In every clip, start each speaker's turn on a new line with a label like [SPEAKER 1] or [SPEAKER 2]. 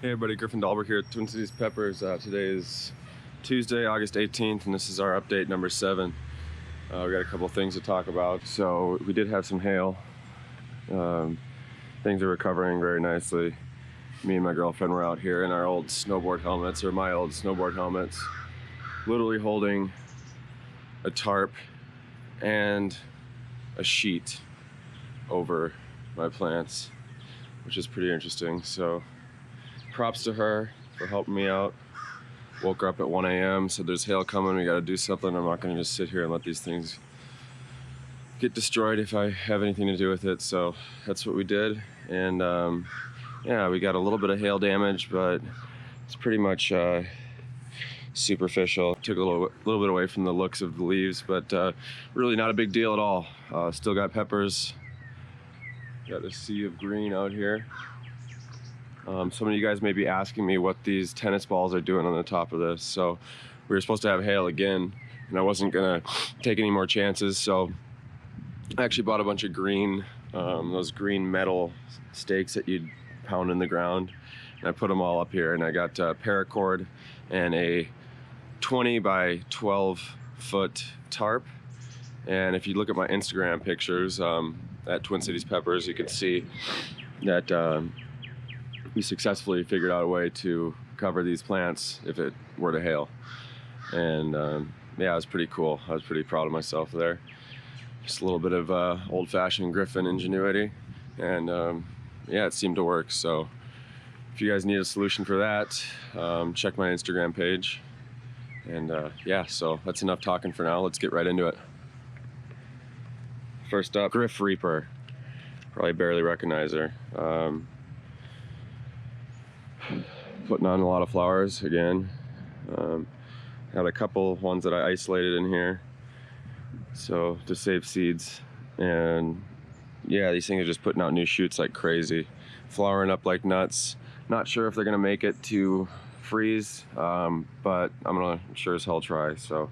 [SPEAKER 1] Hey everybody, Griff here at Twin Cities Peppers. Today is Tuesday, August 18th, and this is our update number 7. We got a couple things to talk about. So we did have some hail. Things are recovering very nicely. Me and my girlfriend were out here in our old snowboard helmets, or my old snowboard helmets, literally holding a tarp and a sheet over my plants, which is pretty interesting. So props to her for helping me out. Woke her up at 1 a.m. said there's hail coming, we gotta do something. I'm not gonna just sit here and let these things get destroyed if I have anything to do with it. So that's what we did. And yeah, we got a little bit of hail damage, but it's pretty much superficial. Took a little bit away from the looks of the leaves, but really not a big deal at all. Still got peppers. Got a sea of green out here. Some of you guys may be asking me what these tennis balls are doing on the top of this. So we were supposed to have hail again, and I wasn't gonna take any more chances. So I actually bought a bunch of green, those green metal stakes that you'd pound in the ground, and I put them all up here. And I got paracord and a 20 by 12 foot tarp. And if you look at my Instagram pictures at Twin Cities Peppers, you can see that we successfully figured out a way to cover these plants if it were to hail. And yeah, it was pretty cool. I was pretty proud of myself there. Just a little bit of old-fashioned Griffin ingenuity, and yeah, it seemed to work. So if you guys need a solution for that, check my Instagram page. And yeah, so that's enough talking for now. Let's get right into it. First up, Griff Reaper. Probably barely recognize her. Putting on a lot of flowers again. Had a couple ones that I isolated in here, so to save seeds. And yeah, these things are just putting out new shoots like crazy, flowering up like nuts. Not sure if they're gonna make it to freeze, but I'm gonna sure as hell try. So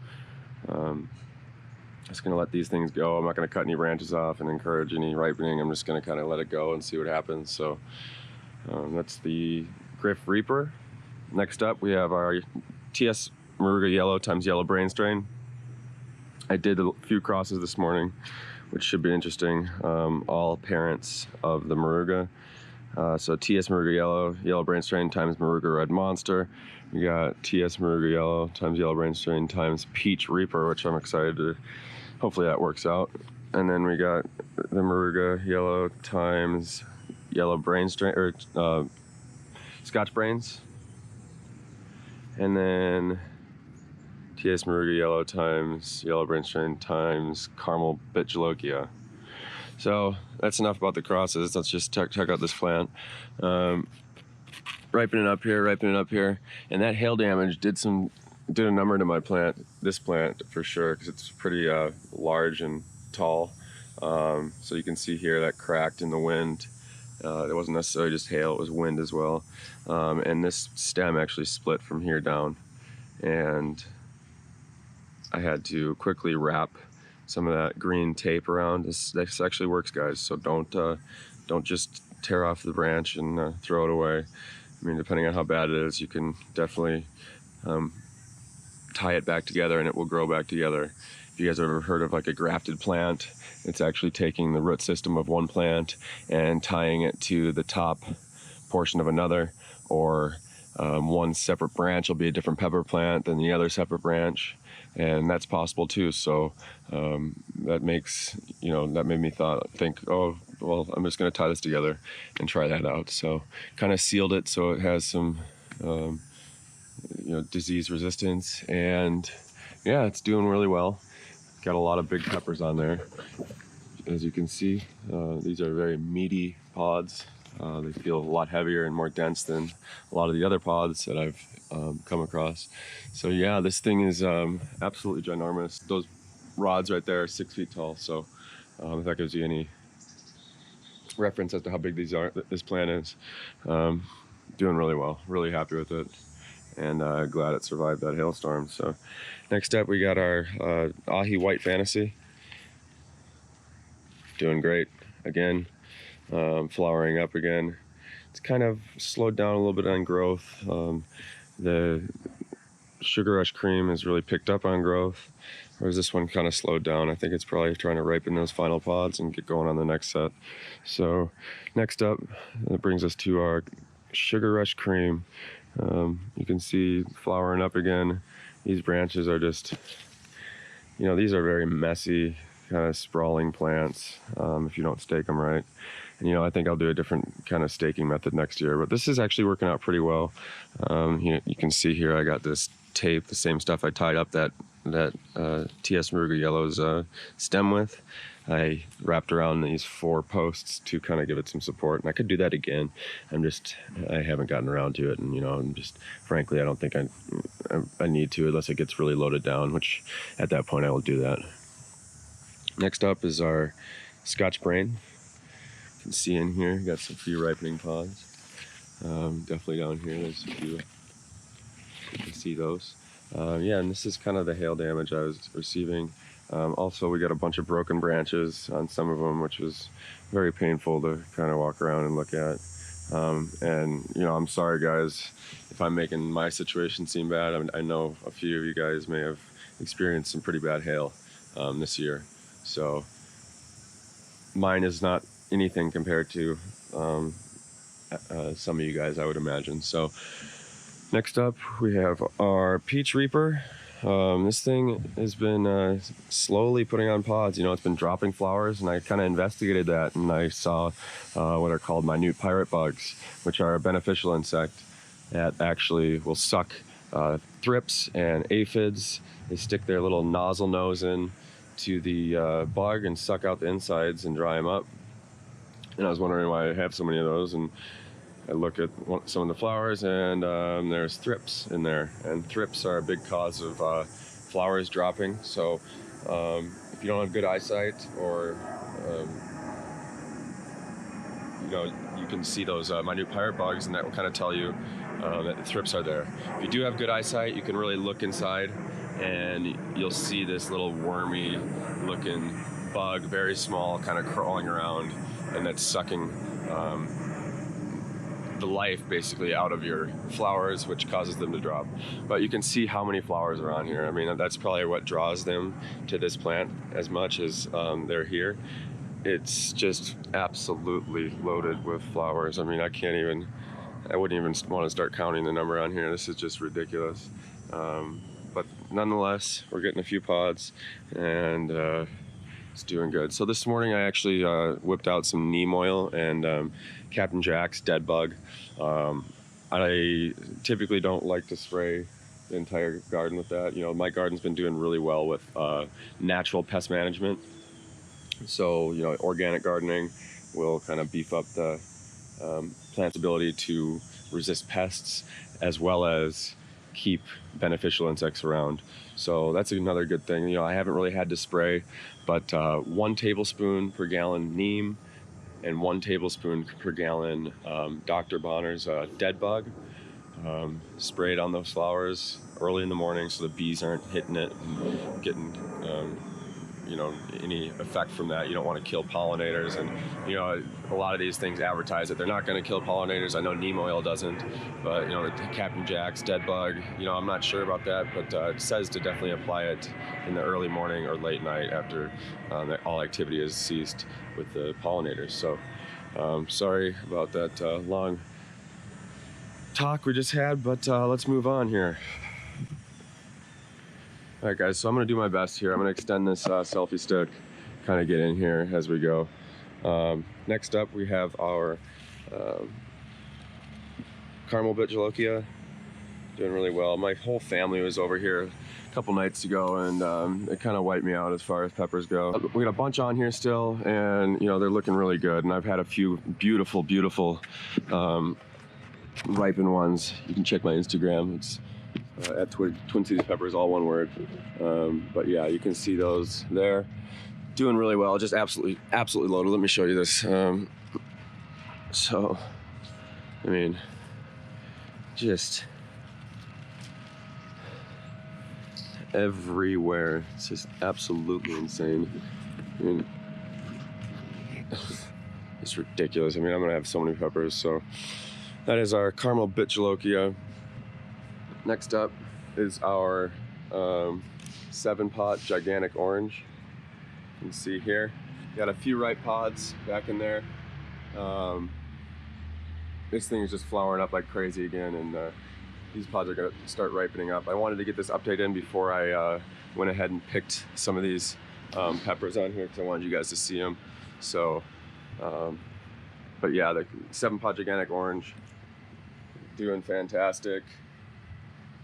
[SPEAKER 1] just gonna let these things go. I'm not gonna cut any branches off and encourage any ripening. I'm just gonna kind of let it go and see what happens. So that's the Griff Reaper. Next up, we have our TS Moruga Yellow times Yellow Brain strain. I did a few crosses this morning, which should be interesting. All parents of the Moruga. So TS Moruga Yellow, Yellow Brain strain times Moruga Red Monster. We got TS Moruga Yellow times Yellow Brain strain times Peach Reaper, which I'm excited to, hopefully that works out. And then we got the Moruga Yellow times Yellow Brain strain, or Scotch Brains. And then TS Moruga Yellow times Yellow Brain strain times Caramel Bitchalokia. So that's enough about the crosses. Let's just check out this plant. Ripening up here, and that hail damage did a number to my plant, this plant for sure, because it's pretty large and tall. So you can see here that cracked in the wind. It wasn't necessarily just hail, it was wind as well. And this stem actually split from here down, and I had to quickly wrap some of that green tape around. This actually works, guys, so don't just tear off the branch and throw it away. I mean, depending on how bad it is, you can definitely tie it back together and it will grow back together. If you guys have ever heard of like a grafted plant, it's actually taking the root system of one plant and tying it to the top portion of another, or one separate branch will be a different pepper plant than the other separate branch, and that's possible too. So that made me think, oh, well, I'm just going to tie this together and try that out. So kind of sealed it so it has some disease resistance, and yeah, it's doing really well. Got a lot of big peppers on there. As you can see, these are very meaty pods. They feel a lot heavier and more dense than a lot of the other pods that I've come across. So yeah, this thing is absolutely ginormous. Those rods right there are 6 feet tall. So if that gives you any reference as to how big this plant is, doing really well. Really happy with it, and glad it survived that hailstorm. So next up, we got our Ahi White Fantasy. Doing great again, flowering up again. it's kind of slowed down a little bit on growth. The Sugar Rush Cream has really picked up on growth, whereas this one kind of slowed down. I think it's probably trying to ripen those final pods and get going on the next set. So next up, that brings us to our Sugar Rush Cream. You can see flowering up again. These branches are just, these are very messy, kind of sprawling plants if you don't stake them right. And I think I'll do a different kind of staking method next year, but this is actually working out pretty well. You can see here I got this tape, the same stuff I tied up that T.S. Maruga Yellow's stem with. I wrapped around these 4 posts to kind of give it some support, and I could do that again. I haven't gotten around to it, and frankly, I don't think I need to unless it gets really loaded down, which at that point I will do that. Next up is our Scotch Brain. You can see in here, got some few ripening pods. Definitely down here, there's a few. You can see those. Yeah, and this is kind of the hail damage I was receiving. Also, we got a bunch of broken branches on some of them, which was very painful to kind of walk around and look at. And I'm sorry guys if I'm making my situation seem bad. I know a few of you guys may have experienced some pretty bad hail this year. So mine is not anything compared to some of you guys, I would imagine. So next up, we have our Peach Reaper. This thing has been slowly putting on pods. It's been dropping flowers, and I kind of investigated that, and I saw what are called minute pirate bugs, which are a beneficial insect that actually will suck thrips and aphids. They stick their little nozzle nose in to the bug and suck out the insides and dry them up. And I was wondering why I have so many of those, and I look at some of the flowers, and there's thrips in there, and thrips are a big cause of flowers dropping. So if you don't have good eyesight, or you can see those minute pirate bugs, and that will kind of tell you that the thrips are there. If you do have good eyesight, you can really look inside, and you'll see this little wormy looking bug, very small, kind of crawling around, and that's sucking the life basically out of your flowers, which causes them to drop. But you can see how many flowers are on here. I mean, that's probably what draws them to this plant as much as they're here. It's just absolutely loaded with flowers. I mean, I wouldn't even want to start counting the number on here. This is just ridiculous. But nonetheless, we're getting a few pods, and it's doing good. So this morning I actually whipped out some neem oil and Captain Jack's dead bug. I typically don't like to spray the entire garden with that. My garden's been doing really well with natural pest management. So organic gardening will kind of beef up the plant's ability to resist pests, as well as keep beneficial insects around. So that's another good thing. I haven't really had to spray, but 1 tablespoon per gallon neem and 1 tablespoon per gallon Dr. Bonner's dead bug sprayed on those flowers early in the morning, so the bees aren't hitting it and getting any effect from that. You don't want to kill pollinators, and a lot of these things advertise that they're not going to kill pollinators. I know neem oil doesn't, but Captain Jack's dead bug, I'm not sure about that, but it says to definitely apply it in the early morning or late night after all activity has ceased with the pollinators. So sorry about that long talk we just had, but let's move on here. All right, guys, so I'm going to do my best here. I'm going to extend this selfie stick, kind of get in here as we go. Next up, we have our caramel bitcholokia, doing really well. My whole family was over here a couple nights ago, and it kind of wiped me out as far as peppers go. We got a bunch on here still, and they're looking really good. And I've had a few beautiful, beautiful ripened ones. You can check my Instagram. It's at Twin Cities Peppers, all one word. But yeah, you can see those there, doing really well. Just absolutely loaded. Let me show you this. So, I mean, just everywhere. It's just absolutely insane. I mean, It's ridiculous. I mean, I'm gonna have so many peppers. So that is our caramel bitchalokia. Next up is our 7-pot gigantic orange. You can see here, got a few ripe pods back in there. This thing is just flowering up like crazy again, and these pods are gonna start ripening up. I wanted to get this update in before I went ahead and picked some of these peppers on here because I wanted you guys to see them. So, but yeah, the 7-pot gigantic orange doing fantastic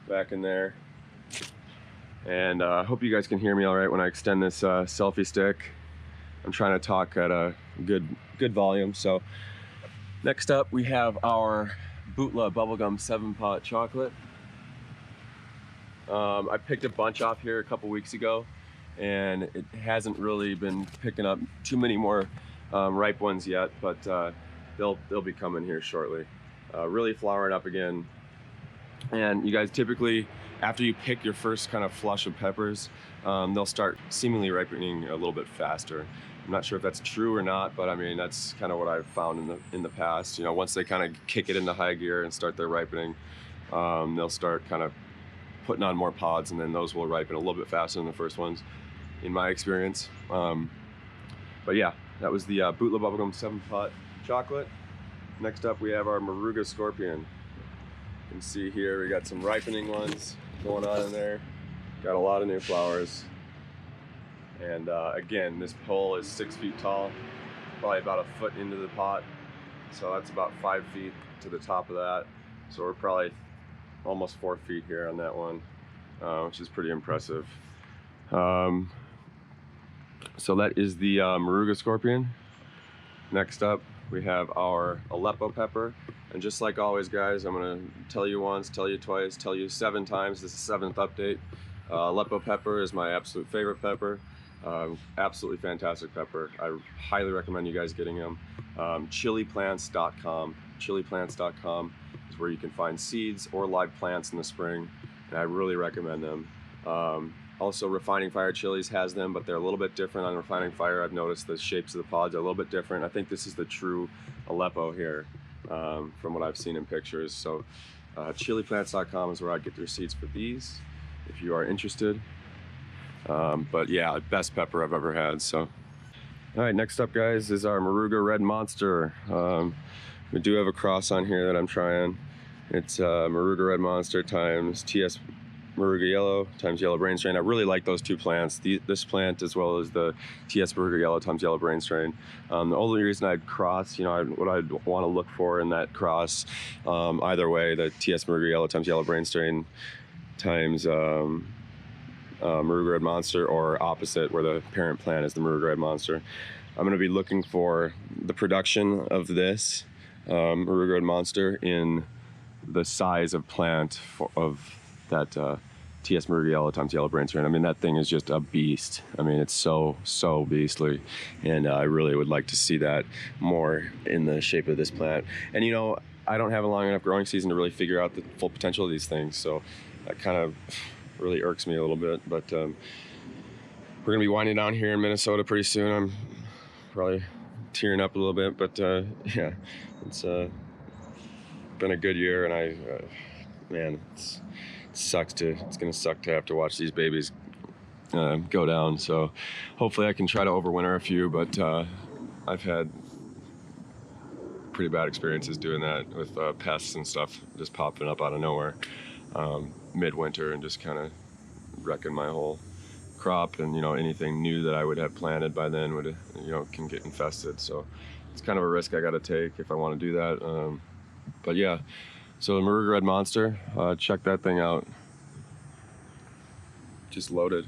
[SPEAKER 1] back in there. And I hope you guys can hear me all right when I extend this selfie stick. I'm trying to talk at a good volume. So next up we have our Bootla bubblegum 7-pot chocolate. I picked a bunch off here a couple weeks ago, and it hasn't really been picking up too many more ripe ones yet, but they'll be coming here shortly. Really flowering up again. And you guys, typically after you pick your first kind of flush of peppers, they'll start seemingly ripening a little bit faster. I'm not sure if that's true or not, but I mean, that's kind of what I've found in the past. You know, once they kind of kick it into high gear and start their ripening, they'll start kind of putting on more pods, and then those will ripen a little bit faster than the first ones, in my experience. But yeah, that was the Bootla bubblegum 7-pot chocolate. Next up we have our Moruga scorpion. You can see here we got some ripening ones going on in there. Got a lot of new flowers. And again, this pole is 6 feet tall, probably about a foot into the pot. So that's about 5 feet to the top of that. So we're probably almost 4 feet here on that one, which is pretty impressive. So that is the Moruga scorpion. Next up, we have our Aleppo pepper. And just like always, guys, I'm gonna tell you once, tell you twice, tell you 7 times. This is the 7th update. Aleppo pepper is my absolute favorite pepper. Absolutely fantastic pepper. I highly recommend you guys getting them. Chiliplants.com. Chiliplants.com is where you can find seeds or live plants in the spring, and I really recommend them. Also, Refining Fire Chilies has them, but they're a little bit different on Refining Fire. I've noticed the shapes of the pods are a little bit different. I think this is the true Aleppo here, from what I've seen in pictures. So chiliplants.com is where I get your seeds for these if you are interested. But yeah, best pepper I've ever had. So all right, next up, guys, is our Moruga Red Monster. We do have a cross on here that I'm trying. It's Moruga Red Monster times TS Moruga Yellow times Yellow Brain Strain. I really like those two plants, this plant as well as the TS Moruga Yellow times Yellow Brain Strain. The only reason I'd cross, you know, what I'd want to look for in that cross, either way, the TS Moruga Yellow times Yellow Brain Strain times Moruga Red Monster, or opposite, where the parent plant is the Moruga Red Monster. I'm going to be looking for the production of this Moruga Red Monster in the size of plant of that TS Moruga Yellow times Yellow Brain Strain. I mean, that thing is just a beast. I mean, it's so beastly, and I really would like to see that more in the shape of this plant. And you know, I don't have a long enough growing season to really figure out the full potential of these things, so that kind of really irks me a little bit. But we're gonna be winding down here in Minnesota pretty soon. I'm probably tearing up a little bit, but yeah, it's been a good year, and man, it's gonna suck to have to watch these babies go down. So hopefully I can try to overwinter a few, but I've had pretty bad experiences doing that with pests and stuff just popping up out of nowhere midwinter and just kind of wrecking my whole crop. And you know, anything new that I would have planted by then would, you know, can get infested. So it's kind of a risk I got to take if I want to do that. But yeah, so the Moruga Red Monster, check that thing out. Just loaded.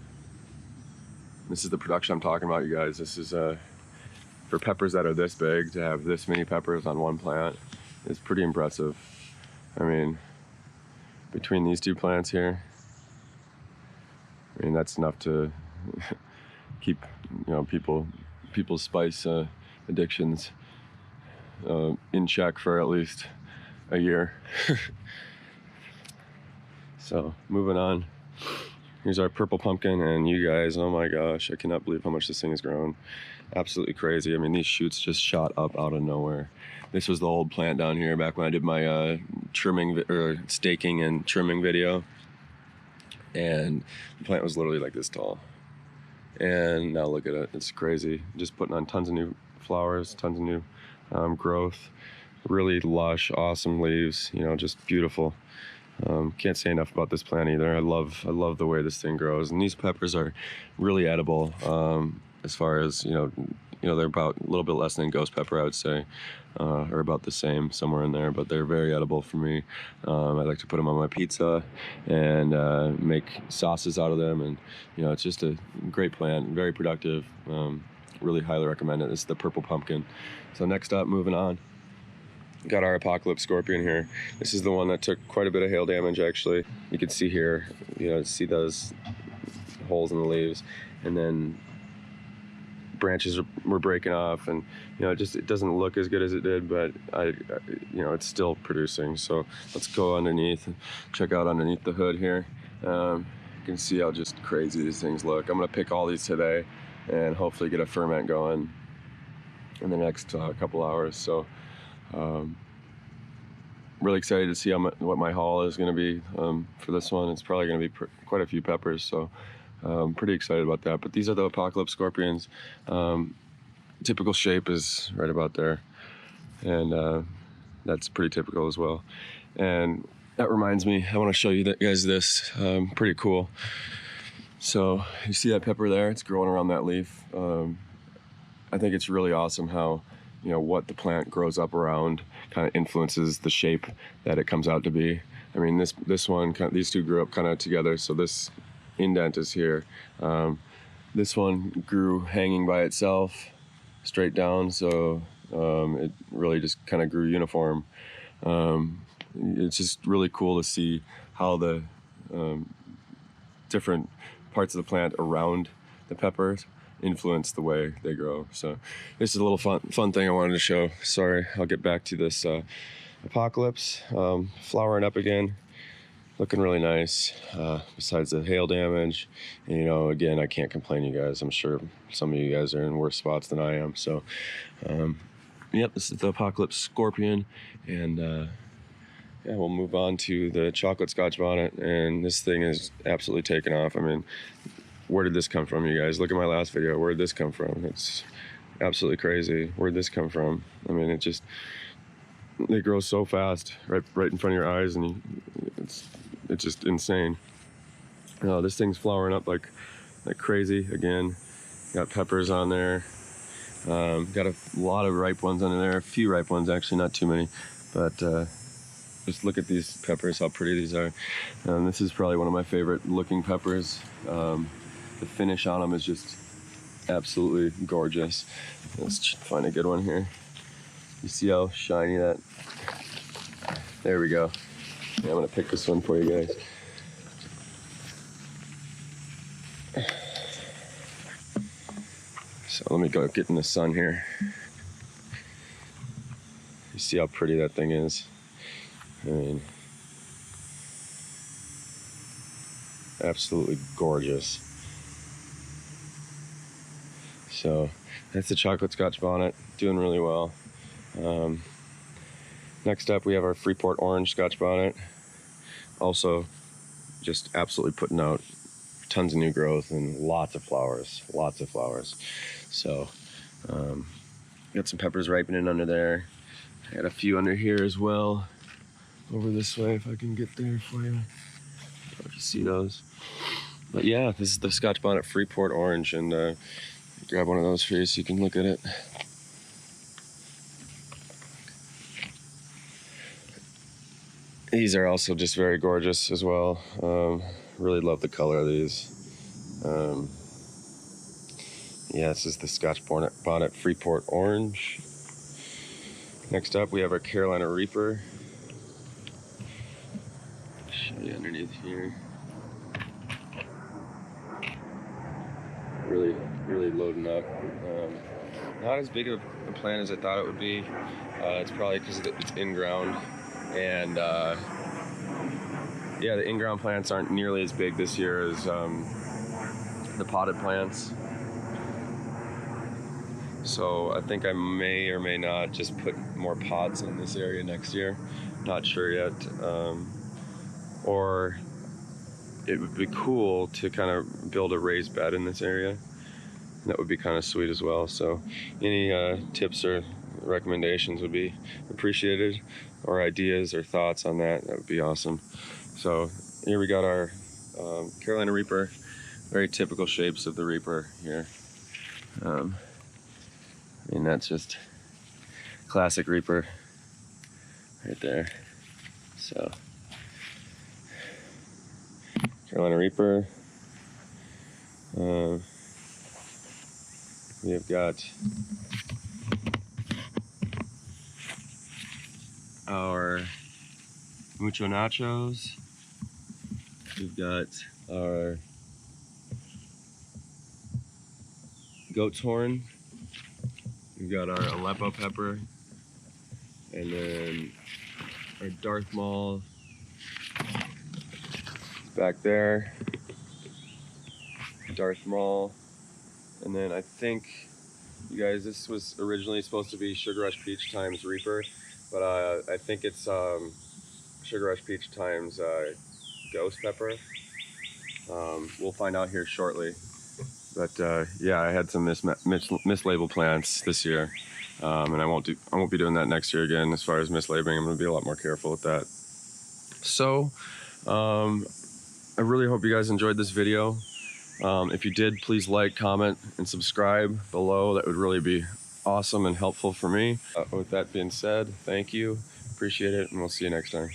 [SPEAKER 1] This is the production I'm talking about, you guys. This is for peppers that are this big, to have this many peppers on one plant is pretty impressive. I mean, between these two plants here, I mean, that's enough to keep, you know, people's spice addictions in check for at least a year. So moving on. Here's our purple pumpkin, and you guys, oh my gosh, I cannot believe how much this thing has grown. Absolutely crazy. I mean, these shoots just shot up out of nowhere. This was the old plant down here back when I did my trimming or staking and trimming video, and the plant was literally like this tall. And now look at it, it's crazy. Just putting on tons of new flowers, tons of new growth. Really lush, awesome leaves, you know, just beautiful. Can't say enough about this plant either. I love the way this thing grows. And these peppers are really edible. As far as you know, they're about a little bit less than ghost pepper, I would say, or about the same, somewhere in there. But they're very edible for me. I like to put them on my pizza and make sauces out of them. And you know, it's just a great plant, very productive. Really highly recommend it. This is the purple pumpkin. So next up, moving on. Got our Apocalypse Scorpion here. This is the one that took quite a bit of hail damage, actually. You can see here, you know, see those holes in the leaves, and then branches were breaking off, and you know, it doesn't look as good as it did, but you know, it's still producing. So let's go underneath and check out underneath the hood here. You can see how just crazy these things look. I'm gonna pick all these today and hopefully get a ferment going in the next couple hours. So really excited to see what my haul is going to be for this one. It's probably going to be quite a few peppers, so I'm pretty excited about that. But these are the Apocalypse Scorpions. Typical shape is right about there, and that's pretty typical as well. And that reminds me, I want to show you guys this. Pretty cool. So you see that pepper there? It's growing around that leaf. I think it's really awesome how, you know, what the plant grows up around kind of influences the shape that it comes out to be. I mean, this one, these two grew up kind of together, so this indent is here. This one grew hanging by itself, straight down, so it really just kind of grew uniform. It's just really cool to see how the different parts of the plant around the peppers influence the way they grow. So this is a little fun thing I wanted to show. Sorry, I'll get back to this Apocalypse. Flowering up again, looking really nice, besides the hail damage. And, you know, again, I can't complain, you guys. I'm sure some of you guys are in worse spots than I am. So yep, this is the Apocalypse Scorpion, and yeah, we'll move on to the chocolate Scotch bonnet, and this thing is absolutely taken off. I mean, where did this come from, you guys? Look at my last video. Where did this come from? It's absolutely crazy. Where did this come from? I mean, they grow so fast, right in front of your eyes, and it's just insane. This thing's flowering up like crazy again. Got peppers on there. Got a lot of ripe ones under there. A few ripe ones, actually, not too many. But just look at these peppers, how pretty these are. This is probably one of my favorite looking peppers. The finish on them is just absolutely gorgeous. Let's find a good one here. You see how shiny that? There we go. Yeah, I'm gonna pick this one for you guys. So let me go get in the sun here. You see how pretty that thing is? I mean, absolutely gorgeous. So that's the chocolate Scotch bonnet, doing really well. Next up, we have our Freeport orange Scotch bonnet. Also, just absolutely putting out tons of new growth and lots of flowers, So, got some peppers ripening under there. I got a few under here as well. Over this way, if I can get there for you. I don't know if you see those. But yeah, this is the Scotch bonnet Freeport orange, and grab one of those for you so you can look at it. These are also just very gorgeous as well. Really love the color of these. Yeah, this is the Scotch bonnet Freeport orange. Next up, we have our Carolina Reaper. Show you underneath here. Really loading up. Not as big of a plant as I thought it would be. It's probably because it's in ground, and yeah, yeah, the in-ground plants aren't nearly as big this year as the potted plants. So I think I may or may not just put more pots in this area next year. Not sure yet. Or it would be cool to kind of build a raised bed in this area. That would be kind of sweet as well. So any tips or recommendations would be appreciated, or ideas or thoughts on that. That would be awesome. So here we got our Carolina Reaper. Very typical shapes of the Reaper here. And that's just classic Reaper right there. So Carolina Reaper. We have got our Mucho Nachos. We've got our goat's horn. We've got our Aleppo pepper. And then our Darth Maul back there. Darth Maul. And then I think, you guys, this was originally supposed to be Sugar Rush Peach times Reaper, but I think it's Sugar Rush Peach times Ghost Pepper. We'll find out here shortly. But yeah, I had some mislabeled plants this year, and I won't be doing that next year again. As far as mislabeling, I'm going to be a lot more careful with that. So I really hope you guys enjoyed this video. If you did, please like, comment, and subscribe below. That would really be awesome and helpful for me. With that being said, thank you, appreciate it, and we'll see you next time.